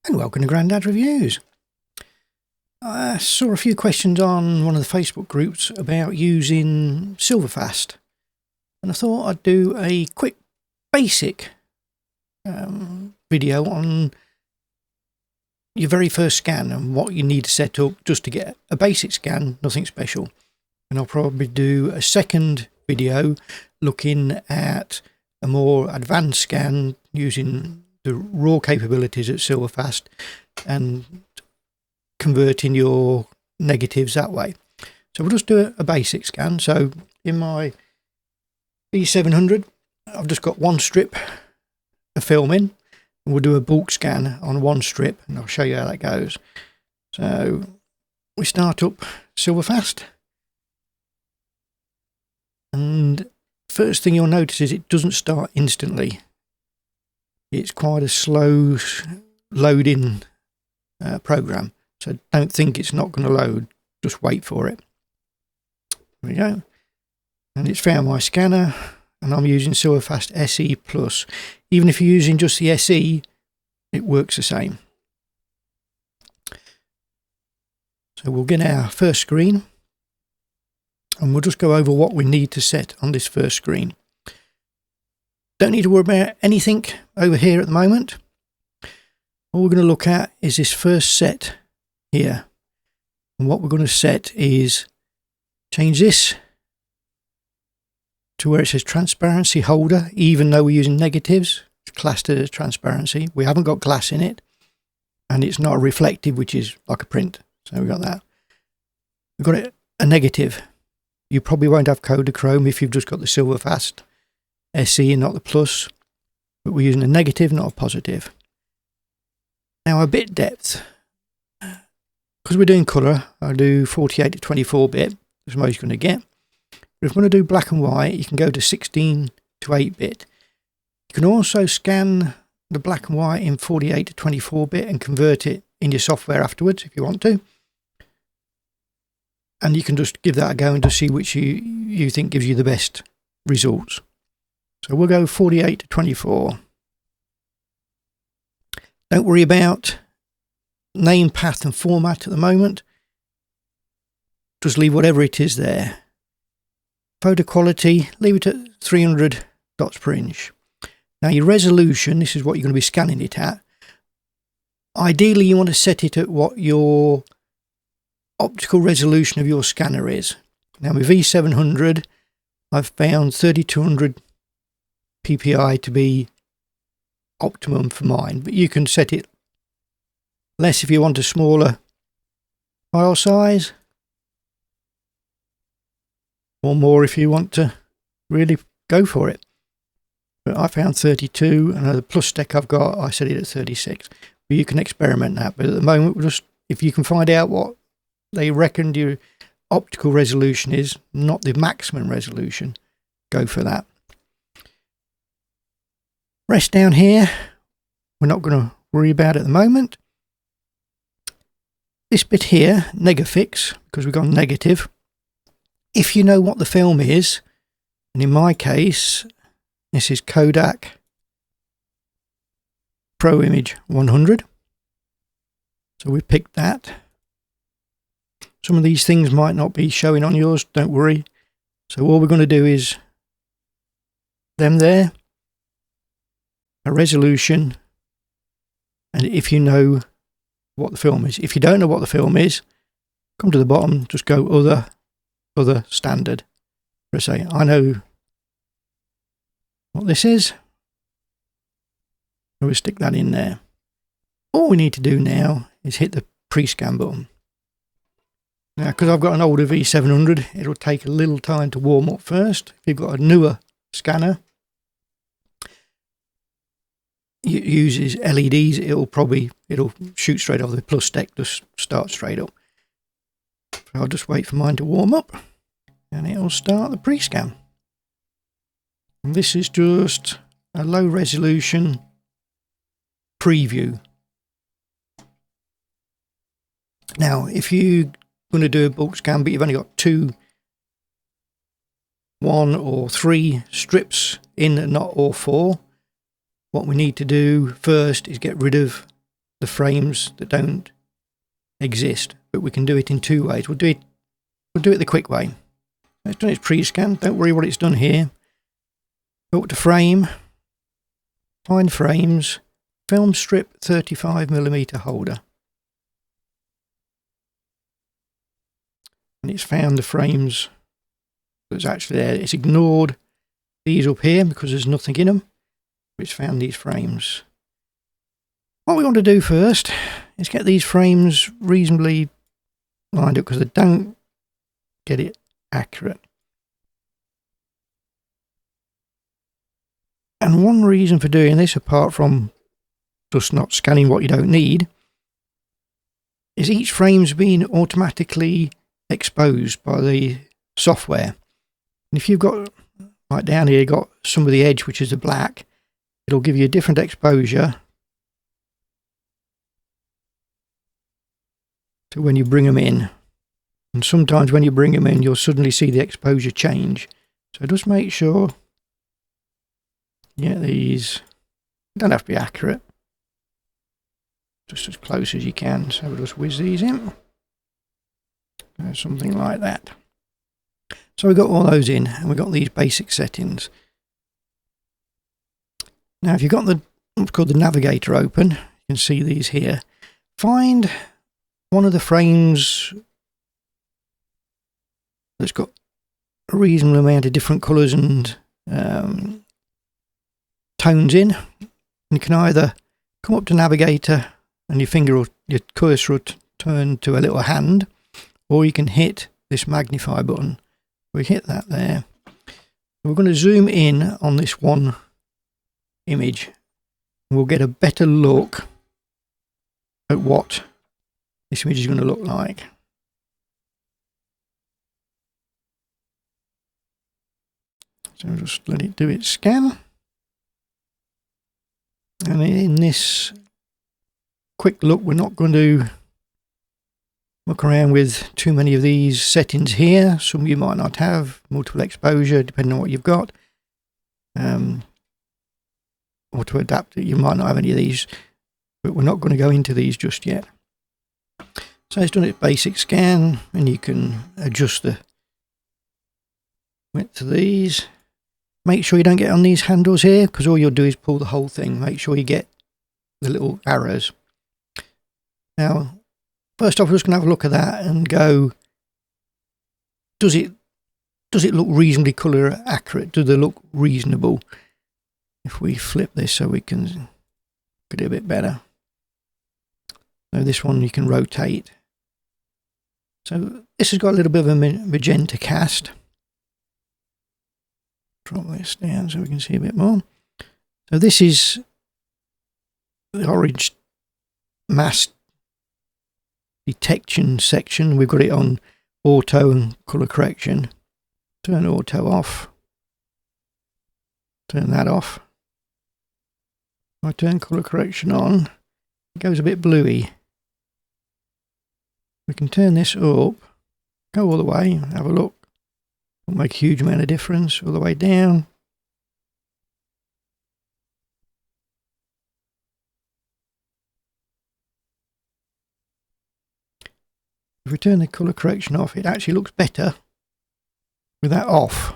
And welcome to Grandad Reviews. I saw a few questions on one of the Facebook groups about using SilverFast, and I thought I'd do a quick basic video on your very first scan and what you need to set up just to get a basic scan, nothing special. And I'll probably do a second video looking at a more advanced scan using the raw capabilities at SilverFast and converting your negatives that way. So we'll just do a basic scan. So in my B700, I've just got one strip of film in. We'll do a bulk scan on one strip and I'll show you how that goes. So we start up SilverFast, and first thing you'll notice is it doesn't start instantly. It's quite a slow loading program, so don't think it's not going to load, just wait for it. There we go, and it's found my scanner, and I'm using SilverFast SE Plus. Even if you're using just the SE, it works the same. So we'll get our first screen, and we'll just go over what we need to set on this first screen. Don't need to worry about anything over here at the moment. All we're going to look at is this first set here. And what we're going to set is change this to where it says transparency holder, even though we're using negatives. It's classed as transparency. We haven't got glass in it, and it's not a reflective, which is like a print. So we've got that. We've got it a negative. You probably won't have Kodachrome if you've just got the SilverFast SE and not the Plus, but we're using a negative, not a positive. Now a bit depth, because we're doing colour, I'll do 48 to 24 bit, that's most you're going to get. But if we want to do black and white, you can go to 16 to 8 bit. You can also scan the black and white in 48 to 24 bit and convert it in your software afterwards if you want to. And you can just give that a go and just see which you think gives you the best results. So we'll go 48 to 24. Don't worry about name, path and format at the moment. Just leave whatever it is there. Photo quality, leave it at 300 dots per inch. Now your resolution, this is what you're going to be scanning it at. Ideally you want to set it at what your optical resolution of your scanner is. Now with V700 I've found 3200 ppi to be optimum for mine, but you can set it less if you want a smaller file size, or more if you want to really go for it. But I found 32, and the plus deck I've got, I set it at 36. But you can experiment that. But at the moment, we'll just, if you can find out what they reckon your optical resolution is, not the maximum resolution, go for that. Rest down here, we're not going to worry about at the moment. This bit here, Negafix, because we've got negative. If you know what the film is, and in my case, this is Kodak Pro Image 100. So we picked that. Some of these things might not be showing on yours, don't worry. So all we're going to do is them there, a resolution, and if you know what the film is. If you don't know what the film is, come to the bottom, just go other standard. Press say, I know what this is. So we'll stick that in there. All we need to do now is hit the pre-scan button. Now, because I've got an older V700, it'll take a little time to warm up first. If you've got a newer scanner, it uses LEDs, it'll shoot straight off the plus deck, just start straight up. So I'll just wait for mine to warm up, and it'll start the pre-scan. And this is just a low resolution preview. Now, if you're going to do a bulk scan, but you've only got 2, 1 or 3 strips in, and not all 4, what we need to do first is get rid of the frames that don't exist, but we can do it in two ways. We'll do it the quick way. It's done its pre-scan. Don't worry what it's done here. Go up to frame, find frames, film strip 35mm holder. And it's found the frames that's actually there. It's ignored these up here because there's nothing in them. It's found these frames. What we want to do first is get these frames reasonably lined up because they don't get it accurate. And one reason for doing this, apart from just not scanning what you don't need, is each frame's being automatically exposed by the software. And if you've got, like down here, you've got some of the edge, which is the black, it'll give you a different exposure to when you bring them in. And sometimes when you bring them in, you'll suddenly see the exposure change. So just make sure you get these. They don't have to be accurate, just as close as you can. So we'll just whiz these in. Something like that. So we've got all those in, and we've got these basic settings. Now if you've got what's called the navigator open, you can see these here. Find one of the frames that's got a reasonable amount of different colours and tones in. You can either come up to navigator and your cursor will turn to a little hand, or you can hit this magnify button. We hit that there. We're going to zoom in on this one image. We'll get a better look at what this image is going to look like. So just let it do its scan. And in this quick look, we're not going to look around with too many of these settings here. Some you might not have, multiple exposure, depending on what you've got. Or to adapt it, you might not have any of these, but we're not going to go into these just yet. So it's done its basic scan, and you can adjust the width of these. Make sure you don't get on these handles here, because all you'll do is pull the whole thing. Make sure you get the little arrows. Now, first off, we're just going to have a look at that and go, does it look reasonably colour accurate? Do they look reasonable? If we flip this so we can look at it a bit better. So this one you can rotate. So this has got a little bit of a magenta cast. Drop this down so we can see a bit more. So this is the orange mask detection section. We've got it on auto and colour correction. Turn auto off. Turn that off. If I turn colour correction on, it goes a bit bluey. We can turn this up, go all the way, have a look. Won't make a huge amount of difference. All the way down. If we turn the colour correction off, it actually looks better with that off.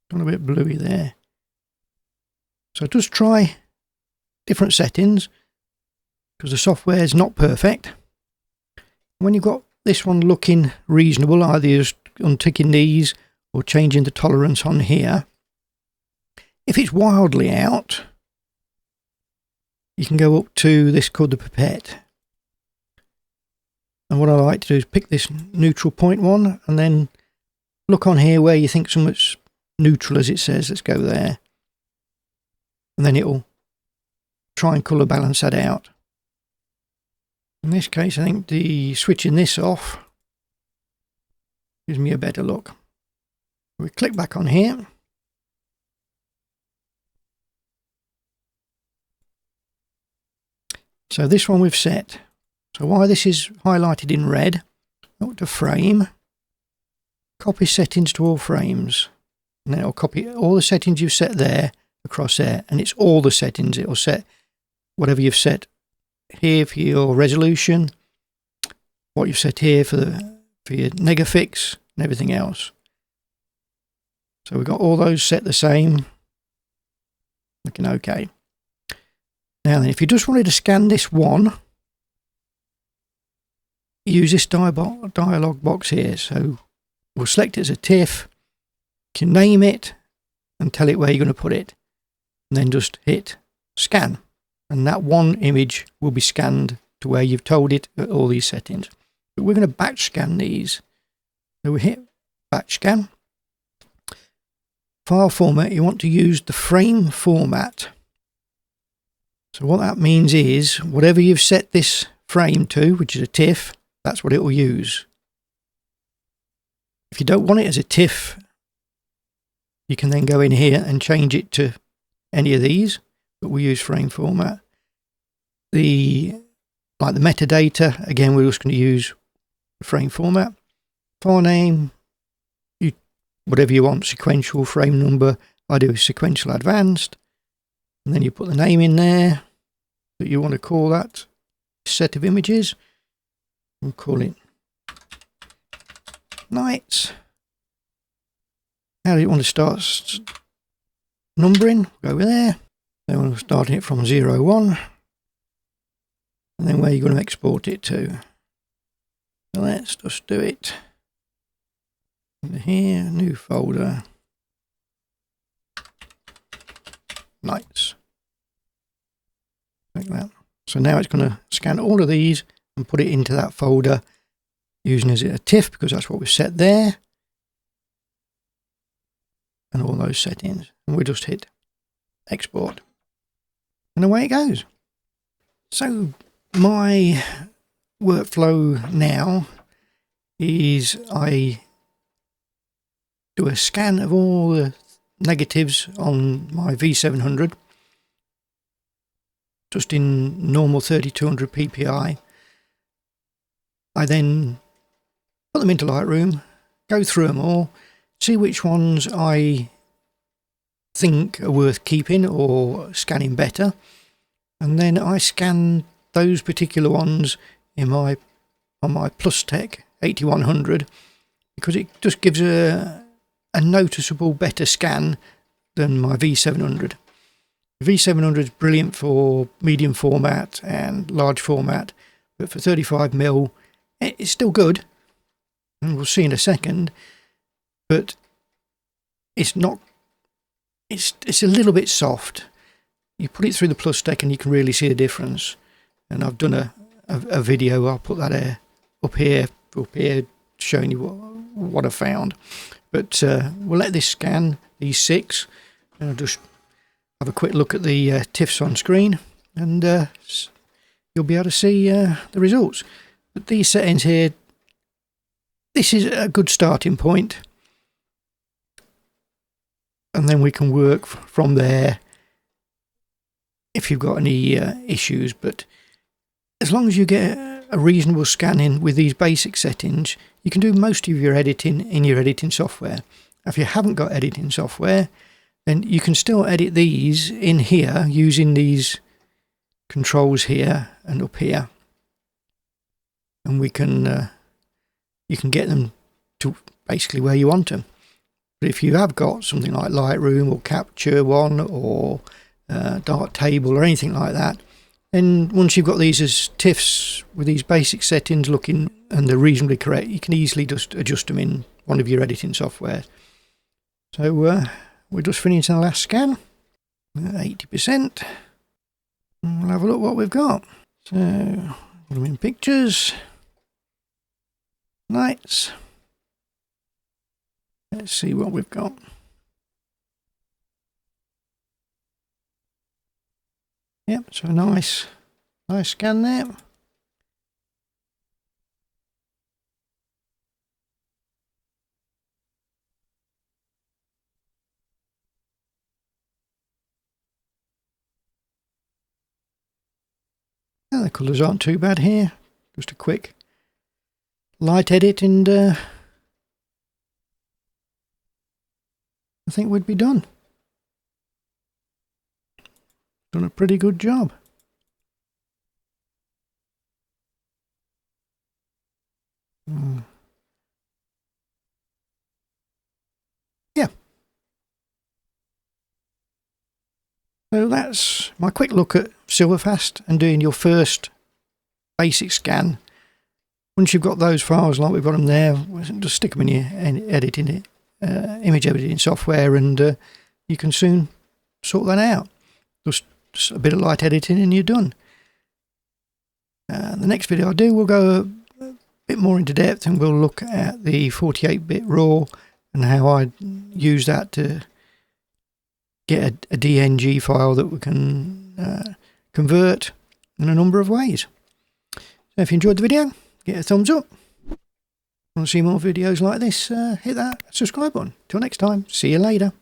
Gone a bit bluey there. So just try different settings, because the software is not perfect. When you've got this one looking reasonable, either just unticking these or changing the tolerance on here. If it's wildly out, you can go up to this called the pipette. And what I like to do is pick this neutral point one and then look on here where you think something's neutral, as it says. Let's go there. And then it'll try and colour balance that out. In this case, I think the switching this off gives me a better look. We click back on here. So this one we've set. So why this is highlighted in red, go to frame, copy settings to all frames. And then it'll copy all the settings you've set there across there, and it's all the settings. It'll set whatever you've set here for your resolution, what you've set here for your negafix and everything else. So we've got all those set the same. Looking okay. Now then, if you just wanted to scan this one, use this dialog box here. So we'll select it as a TIFF, you can name it and tell it where you're going to put it, and then just hit scan, and that one image will be scanned to where you've told it at all these settings. But we're going to batch scan these. So we hit batch scan. File format, you want to use the frame format. So what that means is whatever you've set this frame to, which is a TIFF, that's what it will use. If you don't want it as a TIFF, you can then go in here and change it to any of these, but we'll use frame format. Like the metadata, again, we're just going to use the frame format. File name, whatever you want, sequential, frame number. I do sequential advanced, and then you put the name in there that you want to call that set of images. We'll call it nights. How do you want to start numbering? Go over there. Then we're starting it from 0, 1, and then where you're going to export it to. So let's just do it. Over here, new folder, nights, like that. So now it's going to scan all of these and put it into that folder using as a TIFF, because that's what we've set there, and all those settings, and we just hit export, and away it goes. So my workflow now is I do a scan of all the negatives on my V700 just in normal 3200 ppi. I then put them into Lightroom, go through them all, see which ones I think are worth keeping or scanning better, and then I scan those particular ones on my Plus Tech 8100, because it just gives a noticeable better scan than my V700. The V700 is brilliant for medium format and large format, but for 35mm it's still good, and we'll see in a second, but it's not, it's a little bit soft. You put it through the Plus Tech and you can really see the difference, and I've done a video, I'll put that up here showing you what I found. But we'll let this scan these 6, and I'll just have a quick look at the TIFFs on screen, and you'll be able to see the results. But these settings here, this is a good starting point, and then we can work from there if you've got any issues. But as long as you get a reasonable scanning with these basic settings, you can do most of your editing in your editing software. If you haven't got editing software, then you can still edit these in here using these controls here and up here, and we can you can get them to basically where you want them. But if you have got something like Lightroom or Capture One or Darktable or anything like that, then once you've got these as TIFFs with these basic settings looking and they're reasonably correct, you can easily just adjust them in one of your editing software. So we're just finishing the last scan, 80%. And we'll have a look what we've got. So put them in pictures, nights. Let's see what we've got. Yep, so nice scan there. The colours aren't too bad here. Just a quick light edit and I think we'd be done. done a pretty good job. Yeah. So that's my quick look at SilverFast and doing your first basic scan. Once you've got those files like we've got them there, just stick them in your image editing software, and you can soon sort that out. Just a bit of light editing and you're done. The next video I do, we'll go a bit more into depth and we'll look at the 48-bit RAW and how I use that to get a DNG file that we can convert in a number of ways. So if you enjoyed the video, get a thumbs up. Want to see more videos like this, hit that subscribe button. Till next time, see you later.